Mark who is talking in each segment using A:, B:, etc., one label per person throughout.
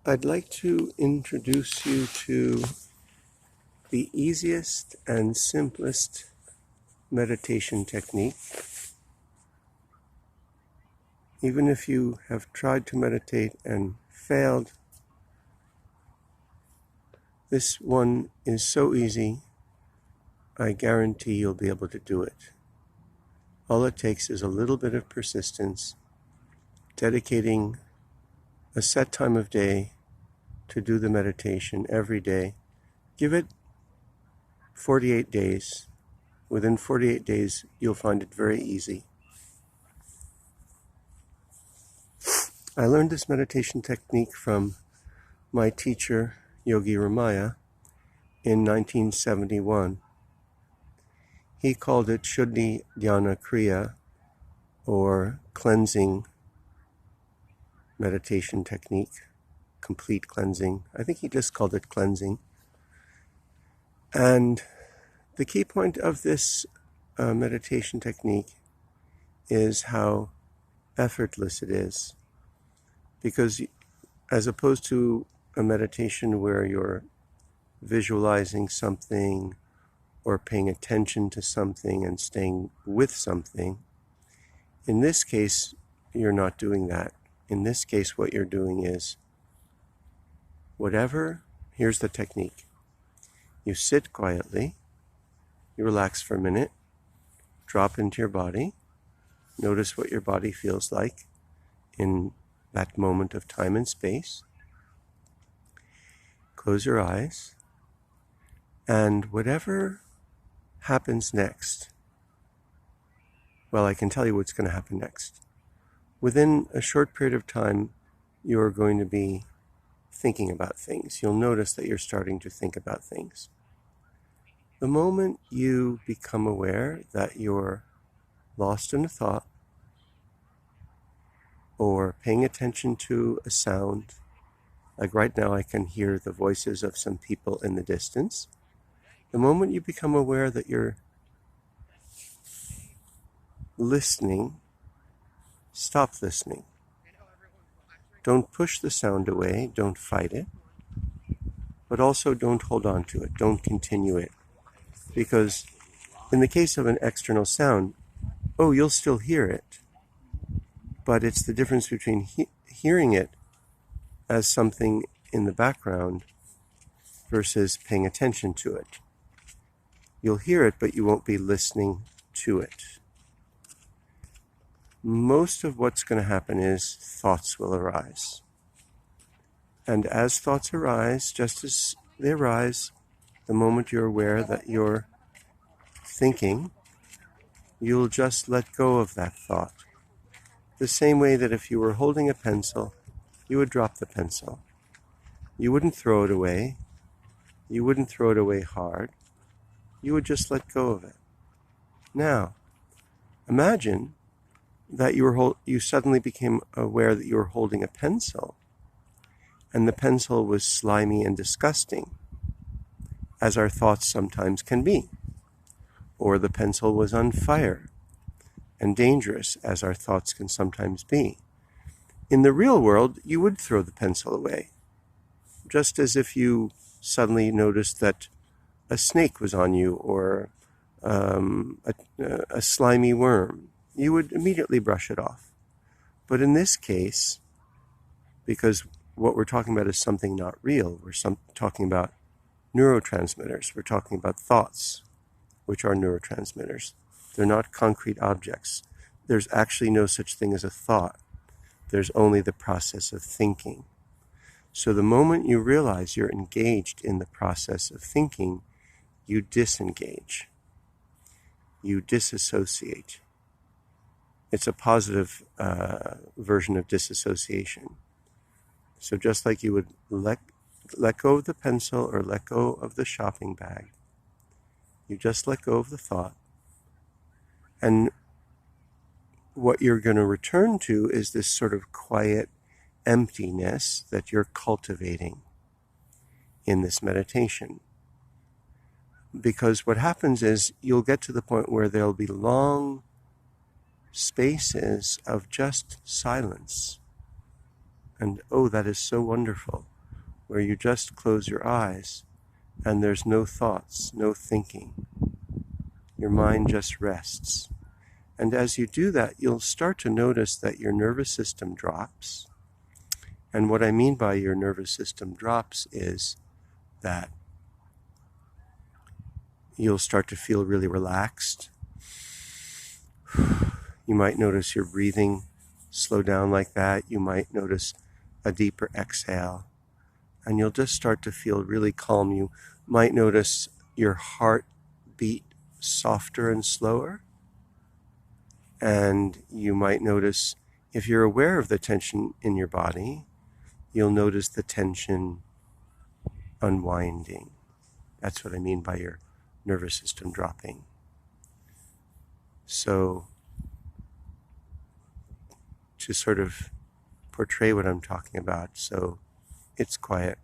A: I'd like to introduce you to the easiest and simplest meditation technique. Even if you have tried to meditate and failed, this one is so easy, I guarantee you'll be able to do it. All it takes is a little bit of persistence, dedicating a set time of day to do the meditation every day. Give it 48 days. Within 48 days, you'll find it very easy. I learned this meditation technique from my teacher, Yogi Ramaya, in 1971. He called it Shuddi Dhyana Kriya, or cleansing meditation technique, complete cleansing. I think he just called it cleansing. And the key point of this meditation technique is how effortless it is. Because as opposed to a meditation where you're visualizing something or paying attention to something and staying with something, in this case, you're not doing that. In this case, what you're doing is here's the technique. You sit quietly, you relax for a minute, drop into your body, notice what your body feels like in that moment of time and space. Close your eyes, and whatever happens next, well, I can tell you what's going to happen next. Within a short period of time, you're going to be thinking about things. You'll notice that you're starting to think about things. The moment you become aware that you're lost in a thought or paying attention to a sound, like right now I can hear the voices of some people in the distance. The moment you become aware that you're listening, stop listening. Don't push the sound away, don't fight it, but also don't hold on to it, don't continue it. Because in the case of an external sound, you'll still hear it, but it's the difference between hearing it as something in the background versus paying attention to it. You'll hear it, but you won't be listening to it. Most of what's going to happen is thoughts will arise. And as thoughts arise, just as they arise, the moment you're aware that you're thinking, you'll just let go of that thought. The same way that if you were holding a pencil, you would drop the pencil. You wouldn't throw it away. You wouldn't throw it away hard. You would just let go of it. Now, imagine that you suddenly became aware that you were holding a pencil, and the pencil was slimy and disgusting, as our thoughts sometimes can be. Or the pencil was on fire and dangerous, as our thoughts can sometimes be. In the real world, you would throw the pencil away, just as if you suddenly noticed that a snake was on you or a slimy worm. You would immediately brush it off. But in this case, because what we're talking about is something not real, we're talking about neurotransmitters, we're talking about thoughts, which are neurotransmitters. They're not concrete objects. There's actually no such thing as a thought. There's only the process of thinking. So the moment you realize you're engaged in the process of thinking, you disengage. You disassociate. It's a positive version of disassociation. So just like you would let go of the pencil or let go of the shopping bag, you just let go of the thought. And what you're going to return to is this sort of quiet emptiness that you're cultivating in this meditation. Because what happens is you'll get to the point where there'll be long spaces of just silence. And that is so wonderful. where you just close your eyes and there's no thoughts, no thinking. Your mind just rests. And as you do that, you'll start to notice that your nervous system drops. And what I mean by your nervous system drops is that you'll start to feel really relaxed. You might notice your breathing slow down like that. You might notice a deeper exhale. And you'll just start to feel really calm. You might notice your heart beat softer and slower. And you might notice, if you're aware of the tension in your body, you'll notice the tension unwinding. That's what I mean by your nervous system dropping. So, to sort of portray what I'm talking about, so it's quiet.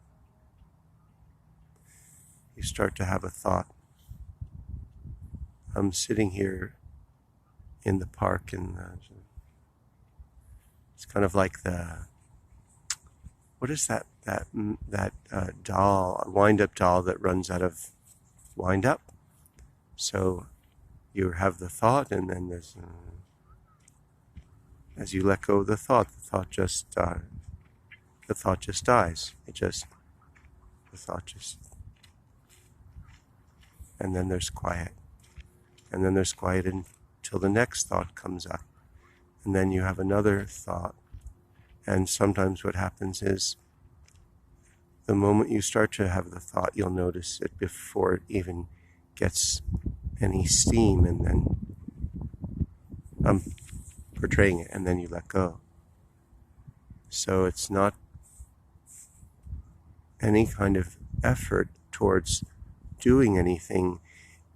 A: You start to have a thought. I'm sitting here in the park, and it's kind of like what is that doll, a wind-up doll that runs out of wind-up? So you have the thought, and then there's as you let go of the thought just dies. The thought just, and then there's quiet, and then there's quiet until the next thought comes up, and then you have another thought. And sometimes what happens is, the moment you start to have the thought, you'll notice it before it even gets any steam, and then I'm portraying it, and then you let go. So it's not any kind of effort towards doing anything.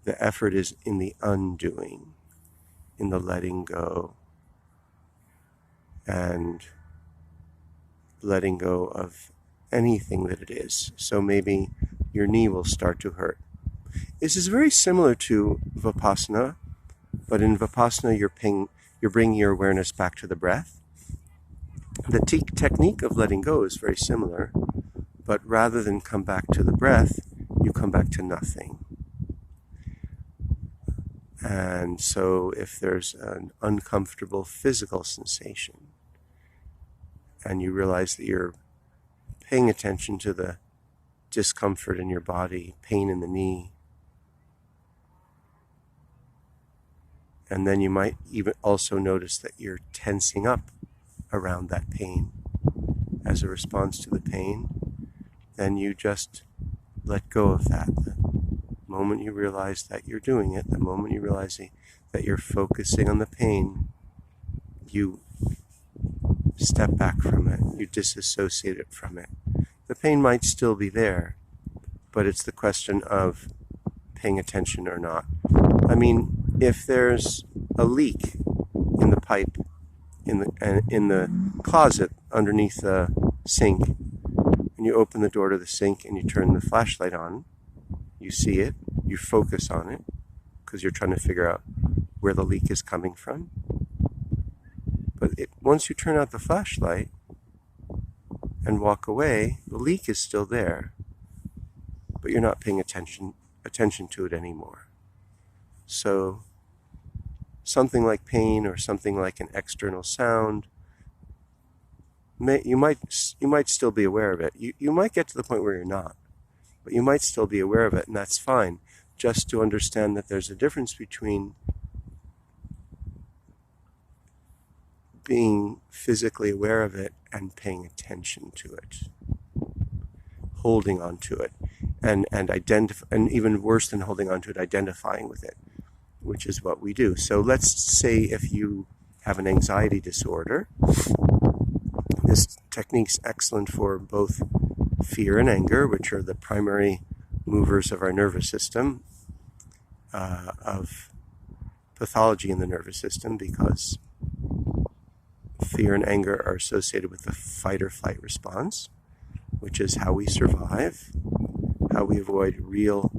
A: The effort is in the undoing, in the letting go, and letting go of anything that it is. So maybe your knee will start to hurt. This is very similar to Vipassana, but in Vipassana you're bringing your awareness back to the breath. The technique of letting go is very similar, but rather than come back to the breath, you come back to nothing. And so if there's an uncomfortable physical sensation, and you realize that you're paying attention to the discomfort in your body, pain in the knee, and then you might even also notice that you're tensing up around that pain as a response to the pain, then you just let go of that. The moment you realize that you're doing it, the moment you realize that you're focusing on the pain, you step back from it, you disassociate it from it. The pain might still be there, but it's the question of paying attention or not. I mean, if there's a leak in the pipe, in the closet underneath the sink, and you open the door to the sink and you turn the flashlight on, you see it, you focus on it, because you're trying to figure out where the leak is coming from. But once you turn out the flashlight and walk away, the leak is still there, but you're not paying attention to it anymore. So something like pain or something like an external sound, you might still be aware of it. You might get to the point where you're not, but you might still be aware of it, and that's fine. Just to understand that there's a difference between being physically aware of it and paying attention to it, holding on to it, and even worse than holding on to it, identifying with it, which is what we do. So let's say if you have an anxiety disorder, this technique's excellent for both fear and anger, which are the primary movers of our nervous system, of pathology in the nervous system, because fear and anger are associated with the fight or flight response, which is how we survive, how we avoid real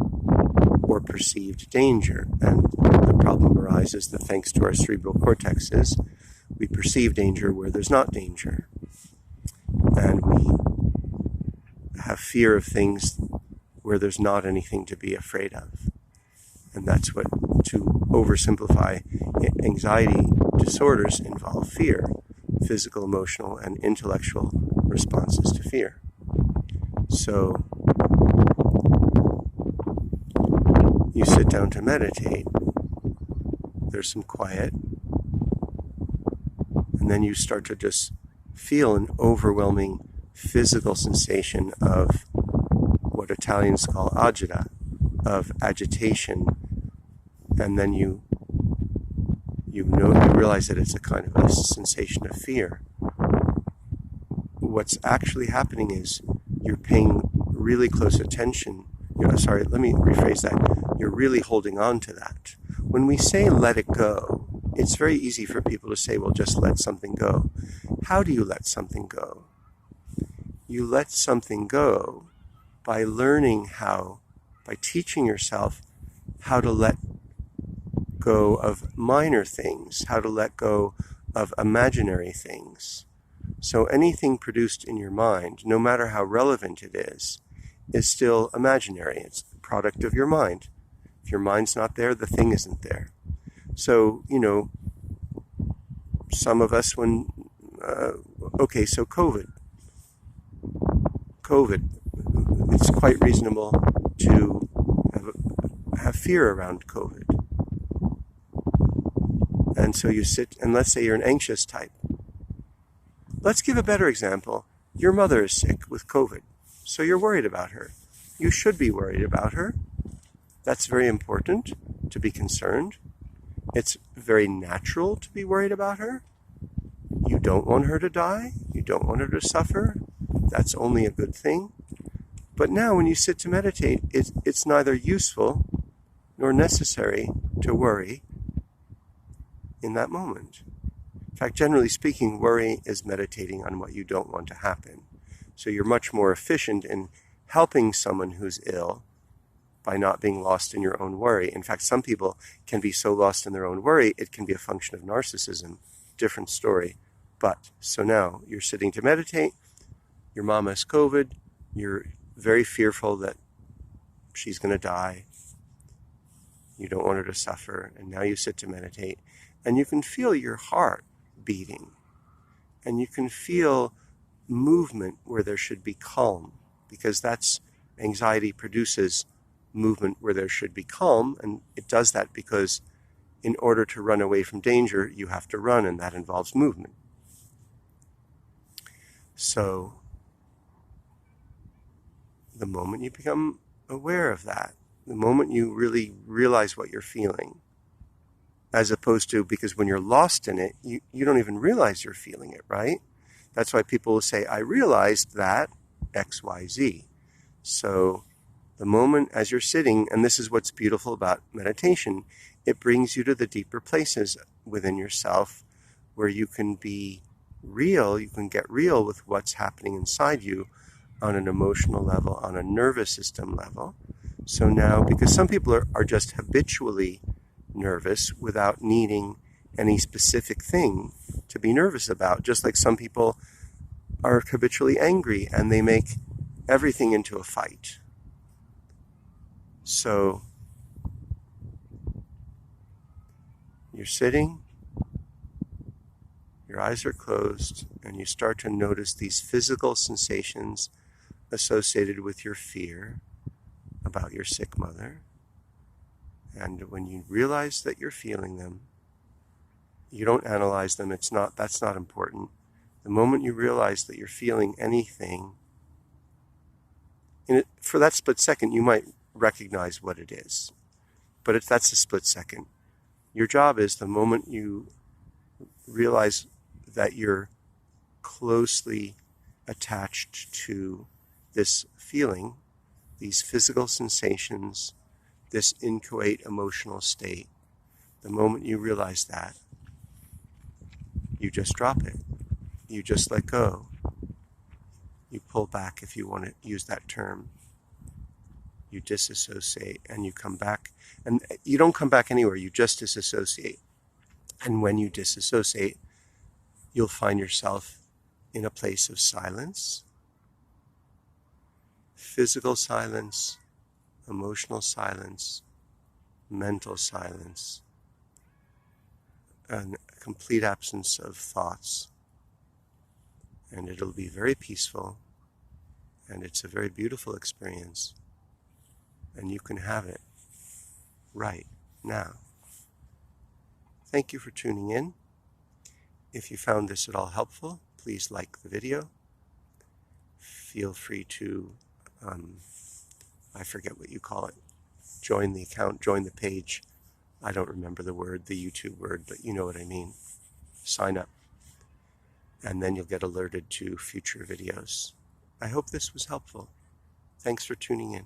A: or perceived danger. And the problem arises that thanks to our cerebral cortexes, we perceive danger where there's not danger. And we have fear of things where there's not anything to be afraid of. And that's what, to oversimplify, anxiety disorders involve fear, physical, emotional, and intellectual responses to fear. So you sit down to meditate, there's some quiet, and then you start to just feel an overwhelming physical sensation of what Italians call agita, of agitation, and then you realize that it's a kind of a sensation of fear. What's actually happening is you're paying really close attention. Let me rephrase that. You're really holding on to that. When we say let it go, it's very easy for people to say, well, just let something go. How do you let something go? You let something go by learning how, by teaching yourself how to let go of minor things, how to let go of imaginary things. So anything produced in your mind, no matter how relevant it is still imaginary. It's a product of your mind. If your mind's not there, the thing isn't there. So, some of us so COVID, it's quite reasonable to have fear around COVID. And so you sit, and let's say you're an anxious type. Let's give a better example. Your mother is sick with COVID, so you're worried about her. You should be worried about her. That's very important to be concerned. It's very natural to be worried about her. You don't want her to die. You don't want her to suffer. That's only a good thing. But now when you sit to meditate, it's neither useful nor necessary to worry in that moment. In fact, generally speaking, worry is meditating on what you don't want to happen. So you're much more efficient in helping someone who's ill by not being lost in your own worry. In fact, some people can be so lost in their own worry, it can be a function of narcissism. Different story. But, so now you're sitting to meditate, your mama has COVID, you're very fearful that she's going to die, you don't want her to suffer, and now you sit to meditate, and you can feel your heart beating, and you can feel movement where there should be calm, because that's, anxiety produces movement where there should be calm, and it does that because in order to run away from danger, you have to run, and that involves movement. So, the moment you become aware of that, the moment you really realize what you're feeling, as opposed to, because when you're lost in it, you don't even realize you're feeling it, right? That's why people will say, I realized that X, Y, Z. So the moment as you're sitting, and this is what's beautiful about meditation, it brings you to the deeper places within yourself where you can be real, you can get real with what's happening inside you on an emotional level, on a nervous system level. So now, because some people are just habitually nervous without needing any specific thing to be nervous about, just like some people are habitually angry and they make everything into a fight. So you're sitting, your eyes are closed, and you start to notice these physical sensations associated with your fear about your sick mother. And when you realize that you're feeling them, you don't analyze them, that's not important. The moment you realize that you're feeling anything, for that split second, you might recognize what it is. But that's a split second. Your job is, the moment you realize that you're closely attached to this feeling, these physical sensations, this inchoate emotional state, the moment you realize that, you just drop it. You just let go. You pull back, if you want to use that term. You disassociate and you come back. And you don't come back anywhere, you just disassociate. And when you disassociate, you'll find yourself in a place of silence, physical silence, emotional silence, mental silence, and a complete absence of thoughts. And it'll be very peaceful, and it's a very beautiful experience, and you can have it right now. Thank you for tuning in. If you found this at all helpful, please like the video. Feel free to, I forget what you call it, join the account, join the page. I don't remember the word, the YouTube word, but you know what I mean. Sign up, and then you'll get alerted to future videos. I hope this was helpful. Thanks for tuning in.